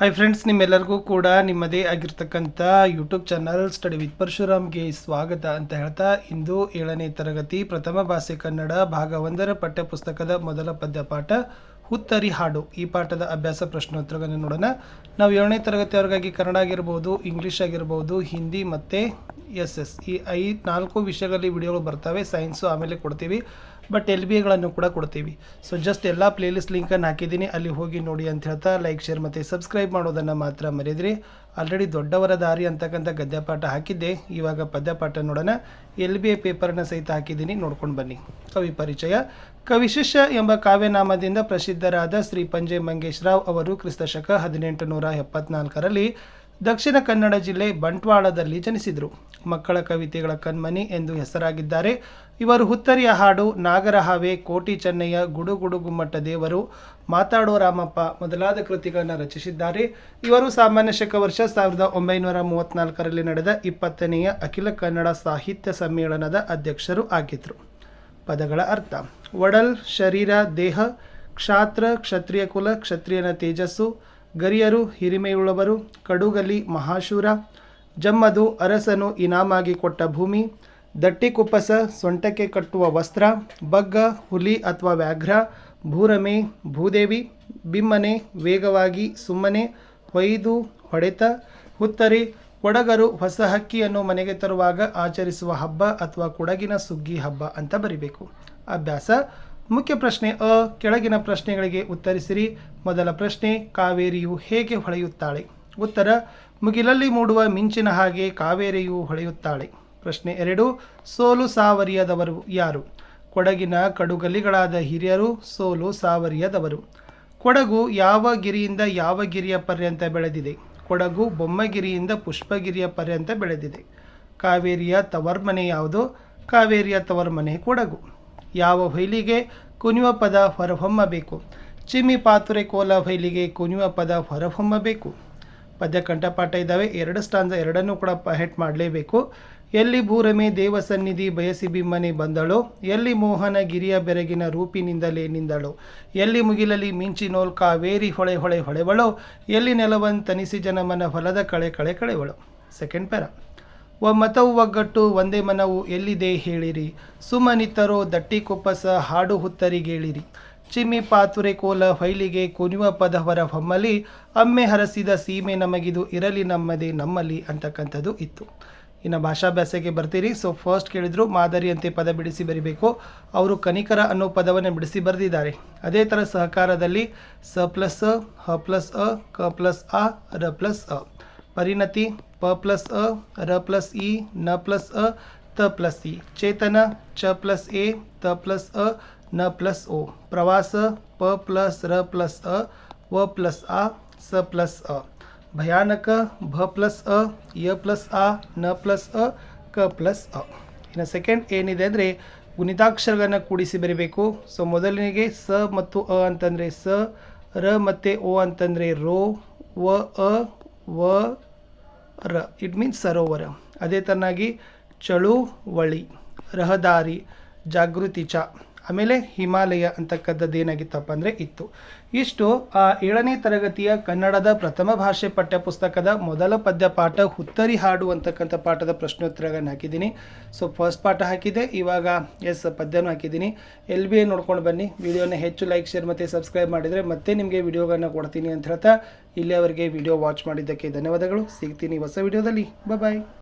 Hi friends, ನಿಮ್ಮೆಲ್ಲರಿಗೂ ಕೂಡ ನಿಮ್ಮದೇ ಆಗಿರ್ತಕ್ಕಂಥ ಯೂಟ್ಯೂಬ್ ಚಾನಲ್ ಸ್ಟಡಿ ವಿತ್ ಪರಶುರಾಮ್ಗೆ ಸ್ವಾಗತ ಅಂತ ಹೇಳ್ತಾ, ಇಂದು 7ನೇ ತರಗತಿ ಪ್ರಥಮ ಭಾಷೆ ಕನ್ನಡ ಭಾಗ 1ರ ಪಠ್ಯಪುಸ್ತಕದ ಮೊದಲ ಪದ್ಯಪಾಠ ಹುತ್ತರಿ ಹಾಡು. ಈ ಪಾಠದ ಅಭ್ಯಾಸ ಪ್ರಶ್ನೋತ್ತರಗಳನ್ನು ನೋಡೋಣ. ನಾವು 7ನೇ ತರಗತಿಯವರಿಗಾಗಿ ಕನ್ನಡ ಆಗಿರ್ಬೋದು, ಇಂಗ್ಲೀಷ್ ಆಗಿರ್ಬೋದು, ಹಿಂದಿ ಮತ್ತು ಎಸ್ ಈ 4 ವಿಷಯಗಳಲ್ಲಿ ವಿಡಿಯೋಗಳು ಬರ್ತವೆ. ಸೈನ್ಸು ಆಮೇಲೆ ಕೊಡ್ತೀವಿ, ಬಟ್ LBAಗಳನ್ನು ಕೂಡ ಕೊಡ್ತೀವಿ. ಸೊ ಜಸ್ಟ್ ಎಲ್ಲ ಪ್ಲೇಲಿಸ್ಟ್ ಲಿಂಕನ್ನು ಹಾಕಿದ್ದೀನಿ, ಅಲ್ಲಿ ಹೋಗಿ ನೋಡಿ ಅಂತ ಹೇಳ್ತಾ ಲೈಕ್, ಶೇರ್ ಮತ್ತು ಸಬ್ಸ್ಕ್ರೈಬ್ ಮಾಡೋದನ್ನು ಮಾತ್ರ ಮರೆಯದಿರಿ. ಆಲ್ರೆಡಿ ದೊಡ್ಡವರ ದಾರಿ ಅಂತಕ್ಕಂಥ ಗದ್ಯಪಾಠ ಹಾಕಿದ್ದೆ, ಇವಾಗ ಪದ್ಯಪಾಠ ನೋಡೋಣ. LBA ಪೇಪರ್ನ ಸಹಿತ ಹಾಕಿದ್ದೀನಿ, ನೋಡ್ಕೊಂಡು ಬನ್ನಿ. ಕವಿ ಪರಿಚಯ. ಕವಿಶಿಷ್ಯ ಎಂಬ ಕಾವ್ಯನಾಮದಿಂದ ಪ್ರಸಿದ್ಧರಾದ ಶ್ರೀ ಪಂಜೆ ಮಂಗೇಶ್ರಾವ್ ಅವರು ಕ್ರಿಸ್ತಶಕ 1874ರಲ್ಲಿ ದಕ್ಷಿಣ ಕನ್ನಡ ಜಿಲ್ಲೆ ಬಂಟ್ವಾಳದಲ್ಲಿ ಜನಿಸಿದರು. ಮಕ್ಕಳ ಕವಿತೆಗಳ ಕಣ್ಮನಿ ಎಂದು ಹೆಸರಾಗಿದ್ದಾರೆ. ಇವರು ಹುತ್ತರಿಯ ಹಾಡು, ನಾಗರಹಾವೆ, ಕೋಟಿ ಚೆನ್ನಯ್ಯ, ಗುಡುಗುಡು ಗುಮ್ಮಟ ದೇವರು, ಮಾತಾಡೋ ರಾಮಪ್ಪ ಮೊದಲಾದ ಕೃತಿಗಳನ್ನು ರಚಿಸಿದ್ದಾರೆ. ಇವರು ಸಾಮಾನ್ಯ ಶಕ ವರ್ಷ 1934ರಲ್ಲಿ ನಡೆದ 20ನೇ ಅಖಿಲ ಕನ್ನಡ ಸಾಹಿತ್ಯ ಸಮ್ಮೇಳನದ ಅಧ್ಯಕ್ಷರು ಆಗಿದ್ದರು. ಪದಗಳ ಅರ್ಥ: ಒಡಲ್ ಶರೀರ ದೇಹ, ಕ್ಷಾತ್ರ ಕ್ಷತ್ರಿಯ ಕುಲ, ಕ್ಷತ್ರಿಯನ ತೇಜಸ್ಸು, ಗರಿಯರು ಹಿರಿಮೆಯುಳ್ಳವರು, ಕಡುಗಲಿ ಮಹಾಶೂರ, ಜಮ್ಮದು ಅರಸನು ಇನಾಮಾಗಿ ಕೊಟ್ಟ ಭೂಮಿ, ದಟ್ಟಿ ಕುಪ್ಪಸ ಸೊಂಟಕ್ಕೆ ಕಟ್ಟುವ ವಸ್ತ್ರ, ಬಗ್ಗ ಹುಲಿ ಅಥವಾ ವ್ಯಾಘ್ರ, ಭೂರಮೆ ಭೂದೇವಿ, ಬಿಮ್ಮನೆ ವೇಗವಾಗಿ ಸುಮ್ಮನೆ, ಹೊಯ್ದು ಹೊಡೆತ, ಹುತ್ತರಿ ಕೊಡಗರು ಹೊಸ ಹಕ್ಕಿಯನ್ನು ಮನೆಗೆ ತರುವಾಗ ಆಚರಿಸುವ ಹಬ್ಬ ಅಥವಾ ಕೊಡಗಿನ ಸುಗ್ಗಿ ಹಬ್ಬ ಅಂತ ಬರಿಬೇಕು. ಅಭ್ಯಾಸ: ಮುಖ್ಯ ಪ್ರಶ್ನೆ ಅ, ಕೆಳಗಿನ ಪ್ರಶ್ನೆಗಳಿಗೆ ಉತ್ತರಿಸಿರಿ. ಮೊದಲ ಪ್ರಶ್ನೆ: ಕಾವೇರಿಯು ಹೇಗೆ ಹೊಳೆಯುತ್ತಾಳೆ? ಉತ್ತರ: ಮುಗಿಲಲ್ಲಿ ಮೂಡುವ ಮಿಂಚಿನ ಹಾಗೆ ಕಾವೇರಿಯು ಹೊಳೆಯುತ್ತಾಳೆ. ಪ್ರಶ್ನೆ 2: ಸೋಲು ಸಾವರಿಯದವರು ಯಾರು? ಕೊಡಗಿನ ಕಡುಗಲಿಗಳಾದ ಹಿರಿಯರು ಸೋಲು ಸಾವರಿಯದವರು. ಕೊಡಗು ಯಾವ ಗಿರಿಯಿಂದ ಯಾವ ಗಿರಿಯ ಪರ್ಯಂತ ಬೆಳೆದಿದೆ? ಕೊಡಗು ಬೊಮ್ಮಗಿರಿಯಿಂದ ಪುಷ್ಪಗಿರಿಯ ಪರ್ಯಂತ ಬೆಳೆದಿದೆ. ಕಾವೇರಿಯ ತವರ್ಮನೆ ಯಾವುದು? ಕಾವೇರಿಯ ತವರ್ಮನೆ ಕೊಡಗು. ಯಾವ ಹೊಯ್ಲಿಗೆ ಕುಣಿಯುವ ಪದ ಹೊರಹೊಮ್ಮಬೇಕು? ಚಿಮ್ಮಿ ಪಾತುರೆ ಕೋಲ ಹೊಯ್ಲಿಗೆ ಕುಣಿಯುವ ಪದ ಹೊರಹೊಮ್ಮಬೇಕು. ಪದ್ಯ ಕಂಠಪಾಠ ಇದ್ದಾವೆ. 2 ಸ್ಟಾಂಜ, ಎರಡನ್ನೂ ಕೂಡ ಹೆಟ್ ಮಾಡಲೇಬೇಕು. ಎಲ್ಲಿ ಭೂರಮೆ ದೇವಸನ್ನಿಧಿ ಬಯಸಿ ಬಿಮ್ಮನೆ ಬಂದಳೋ, ಎಲ್ಲಿ ಮೋಹನ ಗಿರಿಯ ಬೆರಗಿನ ರೂಪಿನಿಂದಲೇ ನಿಂದಳೋ, ಎಲ್ಲಿ ಮುಗಿಲಲ್ಲಿ ಮಿಂಚಿನೋಲ್ ಕಾವೇರಿ ಹೊಳೆ ಹೊಳೆ ಹೊಳೆವಳೋ, ಎಲ್ಲಿ ನೆಲವಂತನಿಸಿ ಜನಮನ ಹೊಲದ ಕಳೆ ಕಳೆ ಕಳೆವಳು. Second para. ಮತವು ಒಗ್ಗಟ್ಟು ಒಂದೇ ಮನವು ಎಲ್ಲಿದೆ ಹೇಳಿರಿ, ಸುಮ್ಮನಿತ್ತರೋ ದಟ್ಟಿ ಕುಪ್ಪಸ ಹಾಡು ಹುತ್ತರಿಗೇಳಿರಿ, ಚಿಮ್ಮಿ ಪಾತುರೆ ಕೋಲ ಹೊಯ್ಲಿಗೆ ಕುಣಿಯುವ ಪದ ಹೊರ ಹೊಮ್ಮಲಿ, ಅಮ್ಮೆ ಹರಸಿದ ಸೀಮೆ ನಮಗಿದು ಇರಲಿ ನಮ್ಮದೇ ನಮ್ಮಲ್ಲಿ ಅಂತಕ್ಕಂಥದ್ದು ಇತ್ತು. ಇನ್ನು ಭಾಷಾಭ್ಯಾಸಕ್ಕೆ ಬರ್ತೀರಿ. ಸೊ ಫಸ್ಟ್ ಕೇಳಿದ್ರು ಮಾದರಿಯಂತೆ ಪದ ಬಿಡಿಸಿ ಬರಿಬೇಕು. ಅವರು ಕನಿಕರ ಅನ್ನೋ ಪದವನ್ನು ಬಿಡಿಸಿ ಬರೆದಿದ್ದಾರೆ. ಅದೇ ಥರ ಸಹಕಾರದಲ್ಲಿ ಸ ಪ್ಲಸ್ ಅ, ಹ ಪ್ಲಸ್ ಅ, ಕ ಪ್ಲಸ್ ಆ, ರ ಪ್ಲಸ್ ಅ. ಪರಿಣತಿ ಪ ಪ್ಲಸ್ ಅ, ರ ಪ್ಲಸ್ ಇ, ನ ಪ್ಲಸ್ ಅ, ತ ಪ್ಲಸ್ ಇ. ಚೇತನ ಚ ಪ್ಲಸ್ ಎ, ತ ಪ್ಲಸ್ ಅ, ನ ಪ್ಲಸ್ ಓ. ಪ್ರವಾಸ ಪ ಪ್ಲಸ್ ರ ಪ್ಲಸ್ ಅ, ವ ಪ್ಲಸ್ ಆ, ಸ ಪ್ಲಸ್ ಅ. ಭಯಾನಕ ಭ ಪ್ಲಸ್ ಅ, ಯ ಪ್ಲಸ್ ಆ, ನ ಪ್ಲಸ್ ಅ, ಕ ಪ್ಲಸ್ ಅ. ಇನ್ನು ಸೆಕೆಂಡ್ ಏನಿದೆ ಅಂದರೆ ಗುಣಿತಾಕ್ಷರಗಳನ್ನು ಕೂಡಿಸಿ ಬರೀಬೇಕು. ಸೊ ಮೊದಲನಿಗೆ ಸ ಮತ್ತು ಅ ಅಂತಂದರೆ ಸ, ರ ಮತ್ತು ಓ ಅಂತಂದರೆ ರೋ, ವ ಅ, ವ ರ, ಇಟ್ ಮೀನ್ಸ್ ಸರೋವರ. ಅದೇ ಥರನಾಗಿ ಚಳುವಳಿ, ರಹದಾರಿ, ಜಾಗೃತಿ ಚ, ಆಮೇಲೆ ಹಿಮಾಲಯ ಅಂತಕ್ಕಂಥದ್ದು ಏನಾಗಿತ್ತಪ್ಪ ಅಂದರೆ ಇತ್ತು. ಇಷ್ಟು 7ನೇ ತರಗತಿಯ ಕನ್ನಡದ ಪ್ರಥಮ ಭಾಷೆ ಪಠ್ಯಪುಸ್ತಕದ ಮೊದಲ ಪದ್ಯಪಾಠ ಹುತ್ತರಿ ಹಾಡು ಅಂತಕ್ಕಂಥ ಪಾಠದ ಪ್ರಶ್ನೋತ್ತರಗಳನ್ನು ಹಾಕಿದ್ದೀನಿ. ಸೊ ಫಸ್ಟ್ ಪಾಠ ಹಾಕಿದೆ, ಇವಾಗ ಪದ್ಯನೂ ಹಾಕಿದ್ದೀನಿ. LBA ನೋಡ್ಕೊಂಡು ಬನ್ನಿ. ವಿಡಿಯೋನ ಹೆಚ್ಚು ಲೈಕ್, ಶೇರ್ ಮತ್ತು ಸಬ್ಸ್ಕ್ರೈಬ್ ಮಾಡಿದರೆ ಮತ್ತೆ ನಿಮಗೆ ವಿಡಿಯೋಗಳನ್ನು ಕೊಡ್ತೀನಿ ಅಂತ ಹೇಳ್ತಾ ಇಲ್ಲಿಯವರೆಗೆ ವಿಡಿಯೋ ವಾಚ್ ಮಾಡಿದ್ದಕ್ಕೆ ಧನ್ಯವಾದಗಳು. ಸಿಗ್ತೀನಿ ಹೊಸ ವಿಡಿಯೋದಲ್ಲಿ. ಬಾಯ್.